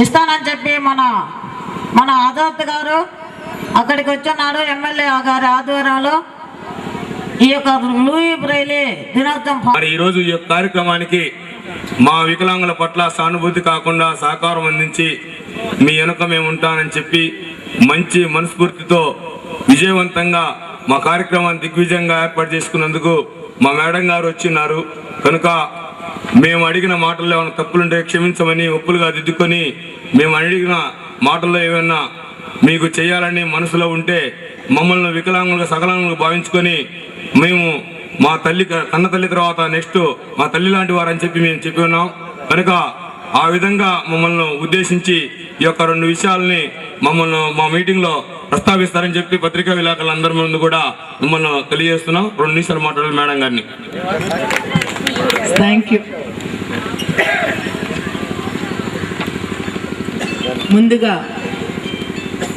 ఇస్తానని చెప్పి మన ఆజాద్ గారు అక్కడికి వచ్చున్నాడు. ఎమ్మెల్యే గారి ఆధ్వర్యంలో ఈ యొక్క లూయి బ్రెయిలీ దినోత్సవం. ఈరోజు ఈ యొక్క కార్యక్రమానికి మా వికలాంగుల పట్ల సానుభూతి కాకుండా సహకారం అందించి మీ వెనుక మేము ఉంటానని చెప్పి మంచి మనస్ఫూర్తితో విజయవంతంగా మా కార్యక్రమాన్ని దిగ్విజయంగా ఏర్పాటు చేసుకున్నందుకు మా మేడం గారు వచ్చిన్నారు. కనుక మేము అడిగిన మాటల్లో ఏమైనా తప్పులుంటే క్షమించమని ఒప్పులుగా దిద్దుకొని మేము అడిగిన మాటల్లో ఏమైనా మీకు చేయాలని మనసులో ఉంటే మమ్మల్ని వికలాంగులుగా సకలాంగులుగా భావించుకొని మేము మా తల్లి కన్న తల్లి తర్వాత నెక్స్ట్ మా తల్లి లాంటి వారని చెప్పి మేము చెప్పి ఉన్నాం. కనుక ఆ విధంగా మమ్మల్ని ఉద్దేశించి ఈ యొక్క రెండు విషయాలని మమ్మల్ని మా మీటింగ్లో ప్రస్తావిస్తారని చెప్పి పత్రికా విలేకరులందరి ముందు కూడా మిమ్మల్ని తెలియజేస్తున్నాం. 2 నిమిషాలు మాట్లాడాలి మేడం గారిని. Thank you. ముందుగా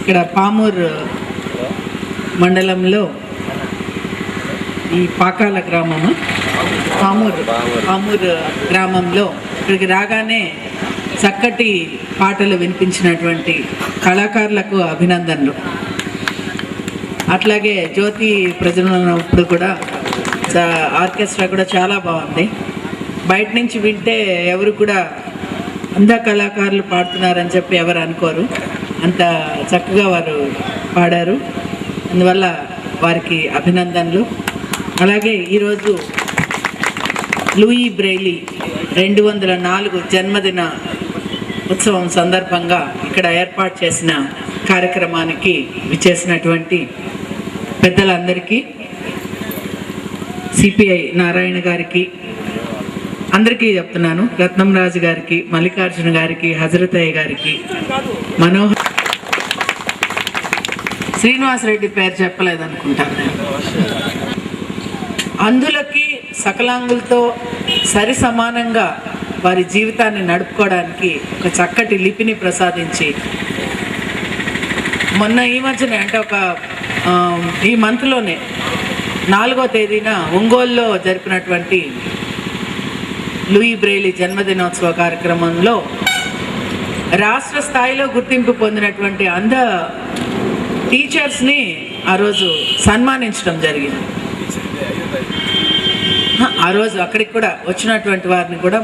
ఇక్కడ పామూరు మండలంలో ఈ పాకాల గ్రామము పామూరు గ్రామంలో ఇక్కడికి రాగానే చక్కటి పాటలు వినిపించినటువంటి కళాకారులకు అభినందనలు. అట్లాగే జ్యోతి ప్రజలున్నప్పుడు కూడా ఆర్కెస్ట్రా కూడా చాలా బాగుంది. బయట నుంచి వింటే ఎవరు కూడా అంత కళాకారులు పాడుతున్నారని చెప్పి ఎవరు అనుకోరు. అంత చక్కగా వారు పాడారు. అందువల్ల వారికి అభినందనలు. అలాగే ఈరోజు లూయి బ్రెయిలీ 204 జన్మదిన ఉత్సవం సందర్భంగా ఇక్కడ ఏర్పాటు చేసిన కార్యక్రమానికి విచ్చేసినటువంటి పెద్దలందరికీ, సిపిఐ నారాయణ గారికి అందరికీ చెప్తున్నాను, రత్నం రాజు గారికి, మల్లికార్జున గారికి, హజరతయ్య గారికి, మనోహర్ శ్రీనివాసరెడ్డి పేరు చెప్పలేదనుకుంటాను. అంధులకి సకలాంగులతో సరి సమానంగా వారి జీవితాన్ని నడుపుకోవడానికి ఒక చక్కటి లిపిని ప్రసాదించి మొన్న ఈ మధ్యనే అంటే ఈ మంత్లోనే 4వ తేదీన ఒంగోలులో జరిపినటువంటి లూయి బ్రెయిలీ జన్మదినోత్సవ కార్యక్రమంలో రాష్ట్ర స్థాయిలో గుర్తింపు పొందినటువంటి అంధ టీచర్స్ని ఆ రోజు సన్మానించడం జరిగింది. ఆ రోజు అక్కడికి కూడా వచ్చినటువంటి వారిని కూడా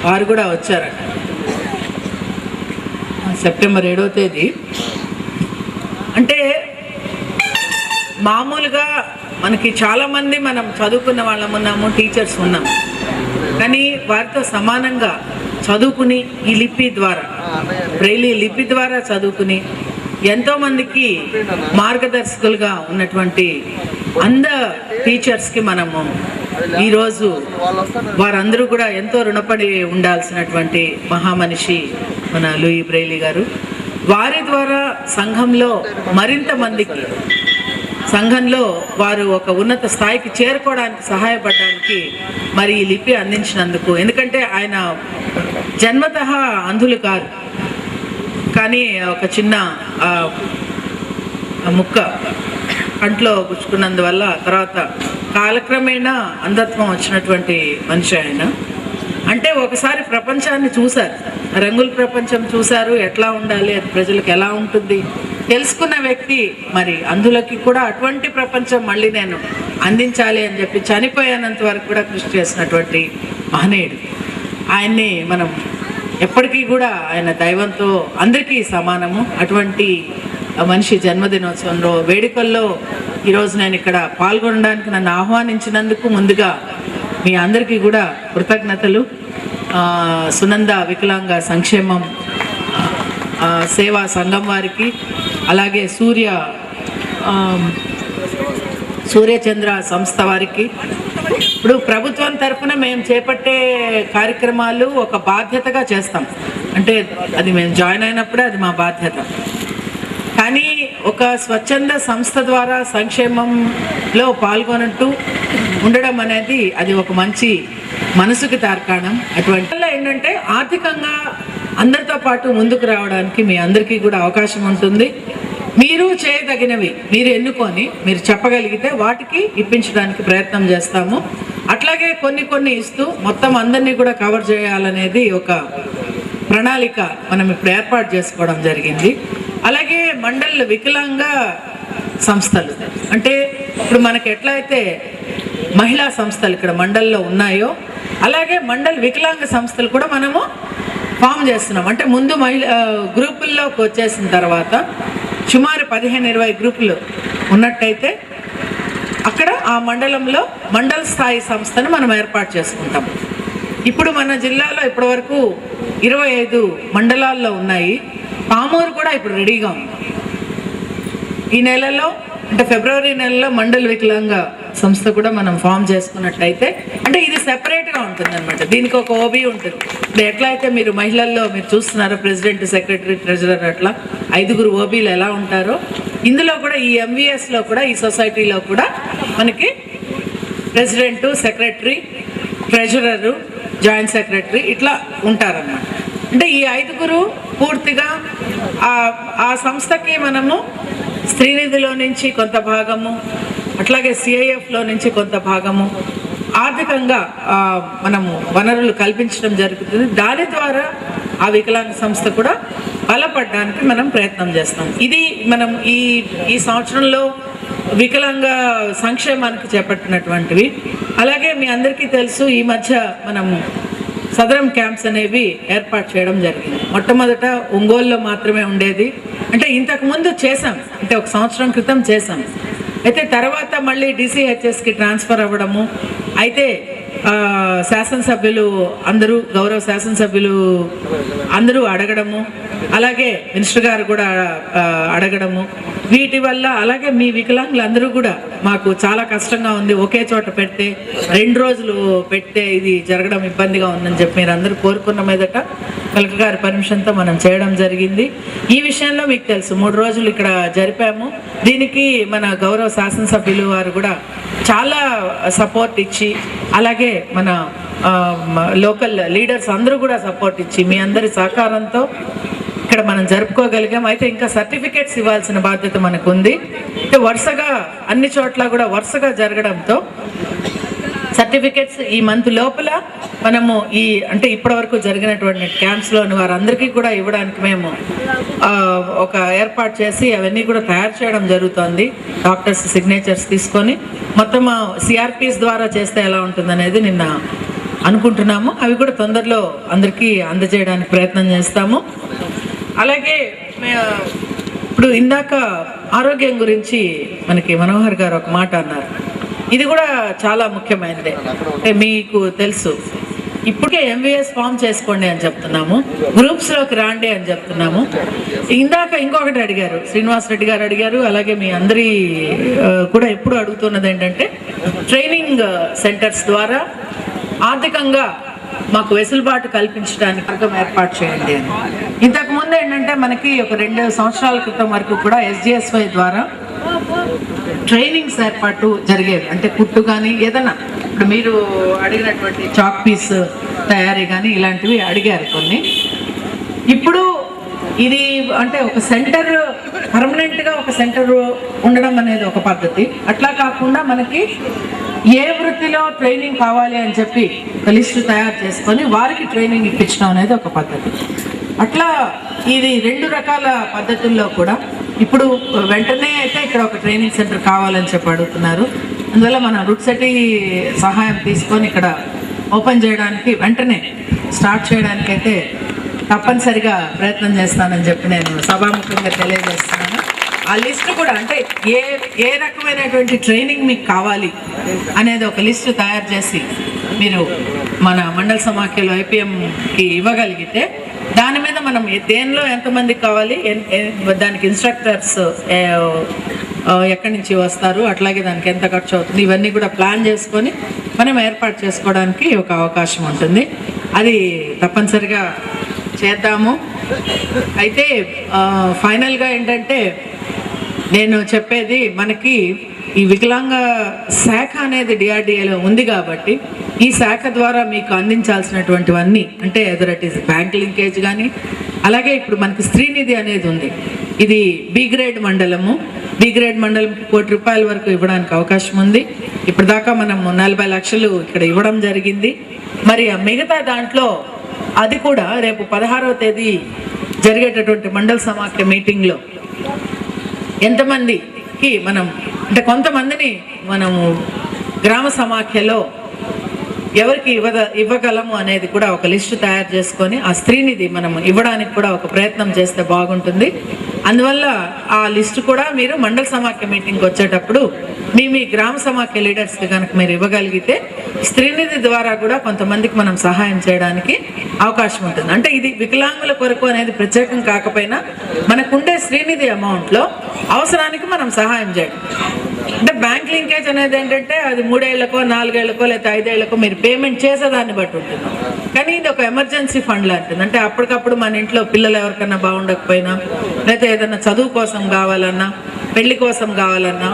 వారు కూడా వచ్చారట. సెప్టెంబర్ 7వ తేదీ. అంటే మామూలుగా మనకి చాలామంది మనం చదువుకున్న వాళ్ళం ఉన్నాము, టీచర్స్ ఉన్నాము. కానీ వారితో సమానంగా చదువుకుని ఈ లిపి ద్వారా బ్రెయిలీ లిపి ద్వారా చదువుకుని ఎంతోమందికి మార్గదర్శకులుగా ఉన్నటువంటి అంధ టీచర్స్కి మనము ఈరోజు వారందరూ కూడా ఎంతో రుణపడి ఉండాల్సినటువంటి మహామనిషి మన లూయి బ్రెయిలీ గారు. వారి ద్వారా సంఘంలో మరింత మందికి సంఘంలో వారు ఒక ఉన్నత స్థాయికి చేరుకోవడానికి సహాయపడడానికి మరి ఈ లిపి అందించినందుకు, ఎందుకంటే ఆయన జన్మతః అంధులు కాదు, కానీ ఒక చిన్న ముక్క కంట్లో గుచ్చుకున్నందువల్ల తర్వాత కాలక్రమేణా అంధత్వం వచ్చినటువంటి మనిషి ఆయన. అంటే ఒకసారి ప్రపంచాన్ని చూశారు, రంగుల ప్రపంచం చూశారు, ఎట్లా ఉండాలి, అది ప్రజలకు ఎలా ఉంటుంది తెలుసుకున్న వ్యక్తి. మరి అందులకి కూడా అటువంటి ప్రపంచం మళ్ళీ నేను అందించాలి అని చెప్పి చనిపోయేంత వరకు కూడా కృషి చేసినటువంటి మహనీయుడు. ఆయన్ని మనం ఎప్పటికీ కూడా ఆయన దైవంతో అందరికీ సమానము. అటువంటి మనిషి జన్మదినోత్సవంలో వేడుకల్లో ఈరోజు నేను ఇక్కడ పాల్గొనడానికి నన్ను ఆహ్వానించినందుకు ముందుగా మీ అందరికీ కూడా కృతజ్ఞతలు. సునంద వికలాంగ సంక్షేమం సేవా సంఘం వారికి, అలాగే సూర్యచంద్ర సంస్థ వారికి. ఇప్పుడు ప్రభుత్వం తరఫున మేము చేపట్టే కార్యక్రమాలు ఒక బాధ్యతగా చేస్తాం. అంటే అది మేము జాయిన్ అయినప్పుడే అది మా బాధ్యత. కానీ ఒక స్వచ్ఛంద సంస్థ ద్వారా సంక్షేమంలో పాల్గొనట్టు ఉండడం అనేది అది ఒక మంచి మనసుకి తార్కాణం. అటువంటి ఏంటంటే ఆర్థికంగా అందరితో పాటు ముందుకు రావడానికి మీ అందరికీ కూడా అవకాశం ఉంటుంది. మీరు చేయదగినవి మీరు ఎన్నుకొని మీరు చెప్పగలిగితే వాటికి ఇప్పించడానికి ప్రయత్నం చేస్తాము. అట్లాగే కొన్ని ఇస్తూ మొత్తం అందరినీ కూడా కవర్ చేయాలనేది ఒక ప్రణాళిక మనం ఇప్పుడు ఏర్పాటు చేసుకోవడం జరిగింది. అలాగే మండల్ వికలాంగ సంస్థలు, అంటే ఇప్పుడు మనకి ఎట్లయితే మహిళా సంస్థలు ఇక్కడ మండల్లో ఉన్నాయో అలాగే మండల్ వికలాంగ సంస్థలు కూడా మనము ఫామ్ చేస్తున్నాం. అంటే ముందు గ్రూపుల్లోకి వచ్చేసిన తర్వాత సుమారు 15-20 గ్రూపులు ఉన్నట్టయితే అక్కడ ఆ మండలంలో మండల స్థాయి సంస్థను మనం ఏర్పాటు చేసుకుంటాం. ఇప్పుడు మన జిల్లాలో ఇప్పటి వరకు 25 మండలాల్లో ఉన్నాయి. పామూరు కూడా ఇప్పుడు రెడీగా ఉంది. ఈ నెలలో అంటే ఫిబ్రవరి నెలలో మండల్ వికలాంగ సంస్థ కూడా మనం ఫామ్ చేసుకున్నట్టయితే, అంటే ఇది సెపరేట్గా ఉంటుంది అనమాట. దీనికి ఒక ఓబీ ఉంటుంది. ఇప్పుడు ఎట్లా అయితే మీరు మహిళల్లో మీరు చూస్తున్నారో ప్రెసిడెంట్, సెక్రటరీ, ట్రెజరర్ అట్లా 5 ఓబీలు ఎలా ఉంటారో, ఇందులో కూడా ఈ ఎంవీఎస్లో కూడా ఈ సొసైటీలో కూడా మనకి president, secretary, treasurer, joint secretary ఇట్లా ఉంటారన్నమాట. అంటే ఈ 5 పూర్తిగా ఆ సంస్థకి మనము స్త్రీనిధిలో నుంచి కొంత భాగము, అట్లాగే సిఐఎఫ్లో నుంచి కొంత భాగము ఆర్థికంగా మనము వనరులు కల్పించడం జరుగుతుంది. దాని ద్వారా ఆ వికలాంగ సంస్థ కూడా బలపడడానికి మనం ప్రయత్నం చేస్తాం. ఇది మనం ఈ సంవత్సరంలో వికలాంగ సంక్షేమానికి చేపట్టినటువంటివి. అలాగే మీ అందరికీ తెలుసు, ఈ మధ్య మనము సదరం క్యాంప్స్ అనేవి ఏర్పాటు చేయడం జరిగింది. మొట్టమొదట ఒంగోలులో మాత్రమే ఉండేది. అంటే ఇంతకుముందు చేసాం, అంటే 1 సంవత్సరం క్రితం చేసాం. అయితే తర్వాత మళ్ళీ DCHSకి ట్రాన్స్ఫర్ అవ్వడము, అయితే శాసనసభ్యులు అందరూ, గౌరవ శాసనసభ్యులు అందరూ అడగడము, అలాగే మినిస్టర్ గారు కూడా అడగడము, వీటి వల్ల అలాగే మీ వికలాంగులు అందరూ కూడా మాకు చాలా కష్టంగా ఉంది, ఒకే చోట పెడితే 2 రోజులు పెడితే ఇది జరగడం ఇబ్బందిగా ఉందని చెప్పి మీరు అందరూ కోరుకున్న మీదట కలెక్టర్ గారి పర్మిషన్తో మనం చేయడం జరిగింది. ఈ విషయంలో మీకు తెలుసు 3 రోజులు ఇక్కడ జరిపాము. దీనికి మన గౌరవ శాసనసభ్యులు వారు కూడా చాలా సపోర్ట్ ఇచ్చి, అలాగే మన లోకల్ లీడర్స్ అందరూ కూడా సపోర్ట్ ఇచ్చి మీ అందరి సహకారంతో ఇక్కడ మనం జరుపుకోగలిగాం. అయితే ఇంకా సర్టిఫికేట్స్ ఇవ్వాల్సిన బాధ్యత మనకు ఉంది. అంటే వరుసగా అన్ని చోట్ల కూడా వరుసగా జరగడంతో సర్టిఫికేట్స్ ఈ మంత్ లోపల మనము అంటే ఇప్పటివరకు జరిగినటువంటి క్యాంప్స్లోని వారందరికీ కూడా ఇవ్వడానికి మేము ఒక ఏర్పాటు చేసి అవన్నీ కూడా తయారు చేయడం జరుగుతుంది. డాక్టర్స్ సిగ్నేచర్స్ తీసుకొని మొత్తం సిఆర్పిస్ ద్వారా చేస్తే ఎలా ఉంటుందనేది నిన్న అనుకుంటున్నాము. అవి కూడా తొందరలో అందరికీ అందజేయడానికి ప్రయత్నం చేస్తాము. అలాగే ఇప్పుడు ఇందాక ఆరోగ్యం గురించి మనకి మనోహర్ గారు ఒక మాట అన్నారు. ఇది కూడా చాలా ముఖ్యమైనదే. అంటే మీకు తెలుసు, ఇప్పటికే ఎంవీఎస్ ఫామ్ చేసుకోండి అని చెప్తున్నాము, గ్రూప్స్లోకి రాండి అని చెప్తున్నాము. ఇందాక ఇంకొకటి అడిగారు, శ్రీనివాస్ రెడ్డి గారు అడిగారు, అలాగే మీ అందరి కూడా ఎప్పుడు అడుగుతున్నది ఏంటంటే ట్రైనింగ్ సెంటర్స్ ద్వారా ఆర్థికంగా మాకు వెసులుబాటు కల్పించడానికి మార్గం ఏర్పాటు చేయండి అని. ఇంతకుముందు ఏంటంటే మనకి ఒక 2 సంవత్సరాల క్రితం వరకు కూడా SGSY ద్వారా ట్రైనింగ్స్ ఏర్పాటు జరిగేవి. అంటే కుట్టు కానీ ఏదైనా, ఇప్పుడు మీరు అడిగినటువంటి చాక్ పీస్ తయారీ కానీ ఇలాంటివి అడిగారు కొన్ని. ఇప్పుడు ఇది అంటే ఒక సెంటర్, పర్మనెంట్గా ఒక సెంటర్ ఉండడం అనేది ఒక పద్ధతి. అట్లా కాకుండా మనకి ఏ వృత్తిలో ట్రైనింగ్ కావాలి అని చెప్పి ఒక లిస్టు తయారు చేసుకొని వారికి ట్రైనింగ్ ఇప్పించడం అనేది ఒక పద్ధతి. అట్లా ఇది 2 రకాల పద్ధతుల్లో కూడా ఇప్పుడు వెంటనే అయితే ఇక్కడ ఒక ట్రైనింగ్ సెంటర్ కావాలని చెప్పి అడుగుతున్నారు. అందువల్ల మన రుట్సెటి సహాయం తీసుకొని ఇక్కడ ఓపెన్ చేయడానికి, వెంటనే స్టార్ట్ చేయడానికి అయితే తప్పనిసరిగా ప్రయత్నం చేస్తానని చెప్పి నేను సభాముఖంగా తెలియజేస్తున్నాను. ఆ లిస్టు కూడా అంటే ఏ రకమైనటువంటి ట్రైనింగ్ మీకు కావాలి అనేది ఒక లిస్టు తయారు చేసి మీరు మన మండల సమాఖ్యలో IPMకి ఇవ్వగలిగితే దాని మీద మనం దేనిలో ఎంతమందికి కావాలి, దానికి ఇన్స్ట్రక్టర్స్ ఎక్కడి నుంచి వస్తారు, అట్లాగే దానికి ఎంత ఖర్చు అవుతుంది, ఇవన్నీ కూడా ప్లాన్ చేసుకొని మనం ఏర్పాటు చేసుకోవడానికి ఒక అవకాశం ఉంటుంది. అది తప్పనిసరిగా చేద్దాము. అయితే ఫైనల్గా ఏంటంటే నేను చెప్పేది, మనకి ఈ వికలాంగ శాఖ అనేది DRDAలో ఉంది కాబట్టి ఈ శాఖ ద్వారా మీకు అందించాల్సినటువంటివన్నీ, అంటే either it is bank linkage కానీ, అలాగే ఇప్పుడు మనకి స్త్రీనిధి అనేది ఉంది. ఇది B గ్రేడ్ మండలము. B గ్రేడ్ మండలం ₹1 కోటి వరకు ఇవ్వడానికి అవకాశం ఉంది. ఇప్పుడు దాకా మనం 40 లక్షలు ఇక్కడ ఇవ్వడం జరిగింది. మరి మిగతా దాంట్లో అది కూడా రేపు 16వ తేదీ జరిగేటటువంటి మండల సమాఖ్య మీటింగ్లో ఎంతమందికి మనం అంటే కొంతమందిని మనము గ్రామ సమాఖ్యలో ఎవరికి ఇవ్వగలము అనేది కూడా ఒక లిస్టు తయారు చేసుకొని ఆ స్త్రీనిధి మనం ఇవ్వడానికి కూడా ఒక ప్రయత్నం చేస్తే బాగుంటుంది. అందువల్ల ఆ లిస్టు కూడా మీరు మండల సమాఖ్య మీటింగ్కి వచ్చేటప్పుడు మీ గ్రామ సమాఖ్య లీడర్స్కి కనుక మీరు ఇవ్వగలిగితే స్త్రీనిధి ద్వారా కూడా కొంతమందికి మనం సహాయం చేయడానికి అవకాశం ఉంటుంది. అంటే ఇది వికలాంగుల కొరకు అనేది ప్రత్యేకం కాకపోయినా మనకుండే స్త్రీనిధి అమౌంట్లో అవసరానికి మనం సహాయం చేయడం. అంటే బ్యాంక్ లింకేజ్ అనేది ఏంటంటే అది 3 ఏళ్లకో 4 ఏళ్లకో లేకపోతే 5 ఏళ్లకో మీరు పేమెంట్ చేసేదాన్ని బట్టి ఉంటుంది. కానీ ఇది ఒక ఎమర్జెన్సీ ఫండ్ లాంటిది. అంటే అప్పటికప్పుడు మన ఇంట్లో పిల్లలు ఎవరికైనా బాగుండకపోయినా లేకపోతే ఏదైనా చదువు కోసం కావాలన్నా, పెళ్లి కోసం కావాలన్నా,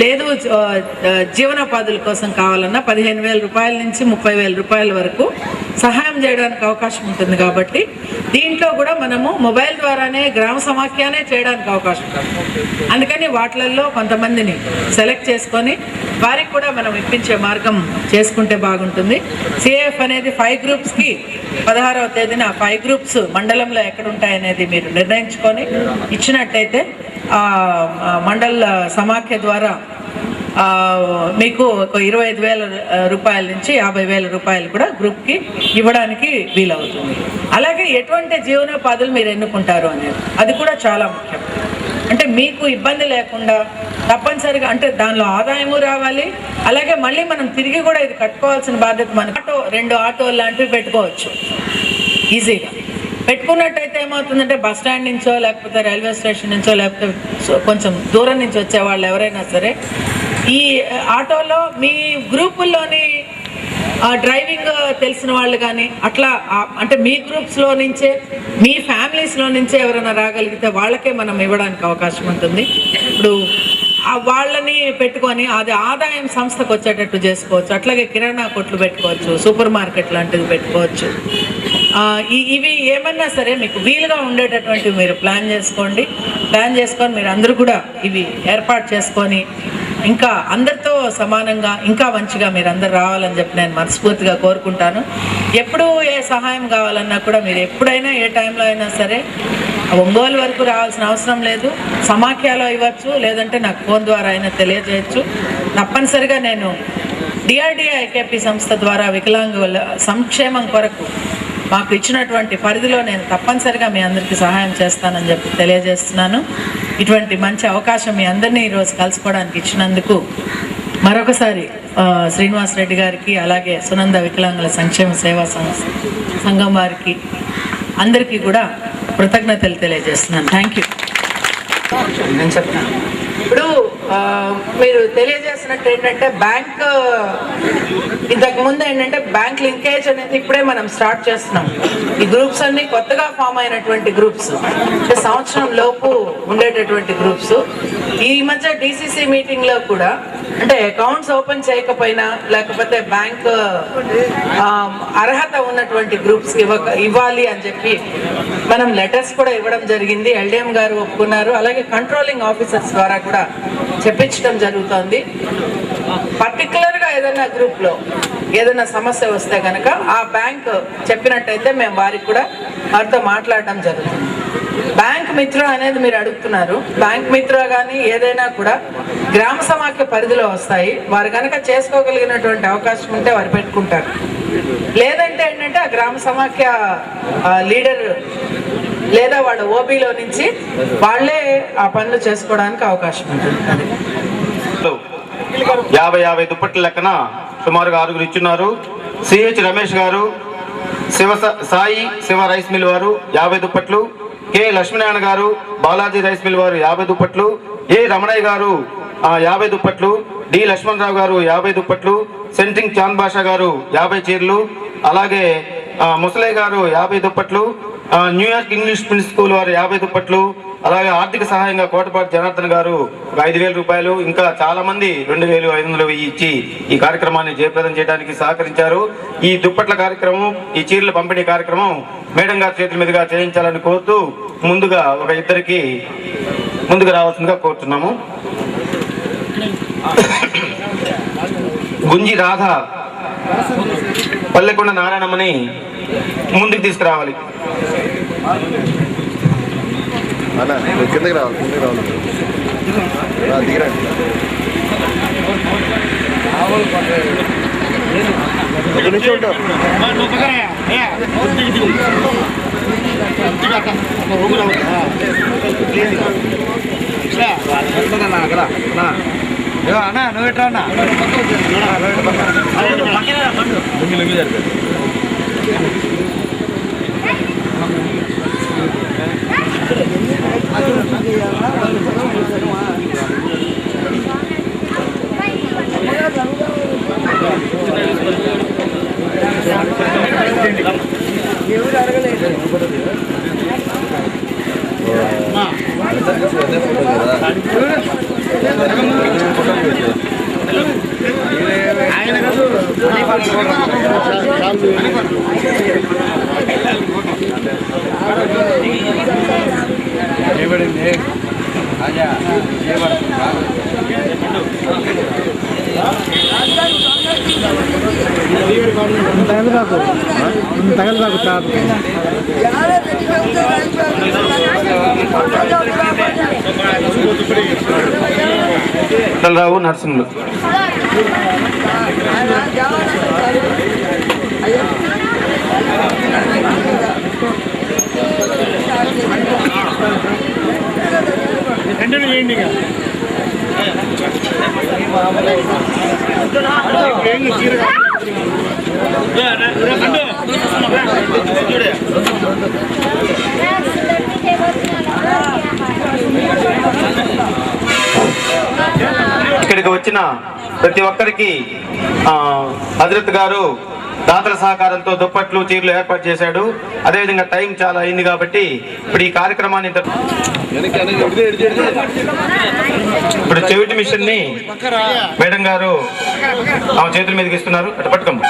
లేదు జీవనోపాధుల కోసం కావాలన్నా 15,000 రూపాయల నుంచి 30,000 రూపాయల వరకు సహాయం చేయడానికి అవకాశం ఉంటుంది. కాబట్టి దీంట్లో కూడా మనము మొబైల్ ద్వారానే గ్రామ సమాఖ్యనే చేయడానికి అవకాశం ఉంటుంది. అందుకని వాటిలలో కొంతమందిని సెలెక్ట్ చేసుకొని వారికి కూడా మనం ఇప్పించే మార్గం చేసుకుంటే బాగుంటుంది. సిఏఎఫ్ అనేది 5 గ్రూప్స్కి 16వ తేదీన 5 గ్రూప్స్ మండలంలో ఎక్కడ ఉంటాయనేది మీరు నిర్ణయించుకొని ఇచ్చినట్టయితే మండల సమాఖ్య ద్వారా మీకు 25,000 రూపాయల నుంచి 50,000 రూపాయలు కూడా గ్రూప్కి ఇవ్వడానికి వీలవుతుంది. అలాగే ఎటువంటి జీవనోపాధులు మీరు ఎన్నుకుంటారు అనేది అది కూడా చాలా ముఖ్యం. అంటే మీకు ఇబ్బంది లేకుండా తప్పనిసరిగా అంటే దానిలో ఆదాయము రావాలి, అలాగే మళ్ళీ మనం తిరిగి కూడా ఇది కట్టుకోవాల్సిన బాధ్యత మనకు. 2 ఆటోలు లాంటివి పెట్టుకోవచ్చు ఈజీగా. పెట్టుకున్నట్టయితే ఏమవుతుందంటే బస్ స్టాండ్ నుంచో లేకపోతే రైల్వే స్టేషన్ నుంచో లేకపోతే కొంచెం దూరం నుంచి వచ్చే వాళ్ళు ఎవరైనా సరే ఈ ఆటోలో మీ గ్రూపుల్లోని డ్రైవింగ్ తెలిసిన వాళ్ళు కానీ అట్లా అంటే మీ గ్రూప్స్లో నుంచే మీ ఫ్యామిలీస్లో నుంచే ఎవరైనా రాగలిగితే వాళ్ళకే మనం ఇవ్వడానికి అవకాశం ఉంటుంది. ఇప్పుడు వాళ్ళని పెట్టుకొని అది ఆదాయం సంస్థకు వచ్చేటట్టు చేసుకోవచ్చు. అట్లాగే కిరాణా కొట్లు పెట్టుకోవచ్చు, సూపర్ మార్కెట్ లాంటివి పెట్టుకోవచ్చు. ఇవి ఏమన్నా సరే మీకు వీలుగా ఉండేటటువంటివి మీరు ప్లాన్ చేసుకొని మీరు అందరూ కూడా ఇవి ఏర్పాటు చేసుకొని ఇంకా అందరితో సమానంగా ఇంకా మంచిగా మీరు అందరు రావాలని చెప్పి నేను మనస్ఫూర్తిగా కోరుకుంటాను. ఎప్పుడు ఏ సహాయం కావాలన్నా కూడా మీరు ఎప్పుడైనా ఏ టైంలో అయినా సరే ఒంగోలు వరకు రావాల్సిన అవసరం లేదు. సమాఖ్యలో ఇవ్వచ్చు, లేదంటే నాకు ఫోన్ ద్వారా అయినా తెలియజేయచ్చు. తప్పనిసరిగా నేను డిఆర్డిఏ ఐకేపీ సంస్థ ద్వారా వికలాంగుల సంక్షేమం కొరకు మాకు ఇచ్చినటువంటి పరిధిలో నేను తప్పనిసరిగా మీ అందరికీ సహాయం చేస్తానని చెప్పి తెలియజేస్తున్నాను. ఇటువంటి మంచి అవకాశం మీ అందరినీ ఈరోజు కలుసుకోవడానికి ఇచ్చినందుకు మరొకసారి శ్రీనివాస్ రెడ్డి గారికి, అలాగే సునంద వికలాంగుల సంక్షేమ సేవా సంఘం వారికి అందరికీ కూడా కృతజ్ఞతలు తెలియజేస్తున్నాను. Thank you. నేను చెప్తాను. ఇప్పుడు మీరు తెలియజేసినట్టు ఏంటంటే బ్యాంక్ ఇంతకు ముందు ఏంటంటే బ్యాంక్ లింకేజ్ అనేది ఇప్పుడే మనం స్టార్ట్ చేస్తున్నాం. ఈ గ్రూప్స్ అన్ని కొత్తగా ఫామ్ అయినటువంటి గ్రూప్స్, అంటే సంవత్సరం లోపు ఉండేటటువంటి గ్రూప్స్. ఈ మధ్య డిసిసి మీటింగ్ లో కూడా అంటే అకౌంట్స్ ఓపెన్ చేయకపోయినా లేకపోతే బ్యాంక్ అర్హత ఉన్నటువంటి గ్రూప్స్ ఇవ్వాలి అని చెప్పి మనం లెటర్స్ కూడా ఇవ్వడం జరిగింది. ఎల్డిఎం గారు ఒప్పుకున్నారు. అలాగే కంట్రోలింగ్ ఆఫీసర్స్ ద్వారా కూడా చెప్పించడం జరుగుతోంది. పర్టికులర్గా ఏదైనా గ్రూప్లో ఏదైనా సమస్య వస్తే కనుక ఆ బ్యాంక్ చెప్పినట్టయితే మేము వారితో మాట్లాడడం జరుగుతుంది. బ్యాంక్ మిత్ర అనేది మీరు అడుగుతున్నారు. బ్యాంక్ మిత్ర కానీ ఏదైనా కూడా గ్రామ సమాఖ్య పరిధిలో వస్తాయి. వారు కనుక చేసుకోగలిగినటువంటి అవకాశం ఉంటే వారు పెట్టుకుంటారు. లేదంటే ఏంటంటే ఆ గ్రామ సమాఖ్య లీడర్ లేదా వాళ్ళ ఓబీలో నుంచి వాళ్ళే ఆ పనులు చేసుకోవడానికి అవకాశం ఉంటుంది. 50 దుప్పట్ల లెక్కన సుమారుగా 6 ఇచ్చున్నారు. సిహెచ్ రమేష్ గారు, సాయి శివ రైస్ మిల్ వారు 50 దుప్పట్లు, కె లక్ష్మీనారాయణ గారు బాలాజీ రైస్ మిల్ వారు 50 దుప్పట్లు, ఏ రమణయ్య గారు 50 దుప్పట్లు, డి లక్ష్మణరావు గారు 50 దుప్పట్లు, సెంట్రింగ్ చాంద్ బాషా గారు 50 చీరలు, అలాగే ముసలయ్య గారు 50 దుప్పట్లు, న్యూయార్క్ ఇంగ్లీష్ మీడియం స్కూల్ వారు 50 దుప్పట్లు, అలాగే ఆర్థిక సహాయంగా కోటపాటి జనార్దన్ గారు 5,000 రూపాయలు, ఇంకా చాలా మంది 2,500 ఇచ్చి ఈ కార్యక్రమాన్ని జయప్రదం చేయడానికి సహకరించారు. ఈ దుప్పట్ల కార్యక్రమం, ఈ చీరల పంపిణీ కార్యక్రమం మేడం గారి చేతుల మీదుగా చేయించాలని కోరుతూ ముందుగా ఒక ఇద్దరికి ముందుకు రావాల్సిందిగా కోరుతున్నాము. గుంజి రాధ, పల్లెకొండ నారాయణమని ముందుకు తీసుకురావాలి. కిందకి రావాలి, దిగిరండి. ఇక్కడ నుంచి ఉంటాం. అన్నా నువ్వు ఎట్రా అన్నా లొంగి జరిపారు. రావు నరసింహులు ఇక్కడికి వచ్చిన ప్రతి ఒక్కరికి హజరత్ గారు దాతల సహకారంతో దుప్పట్లు చీరలు ఏర్పాటు చేశాడు. అదేవిధంగా టైం చాలా అయింది కాబట్టి ఇప్పుడు ఈ కార్యక్రమాన్ని ఇప్పుడు చెవిటి మిషన్ ని మేడం గారు ఆమె చేతుల మీదకి ఇస్తున్నారు. అటు పట్టుకోండి.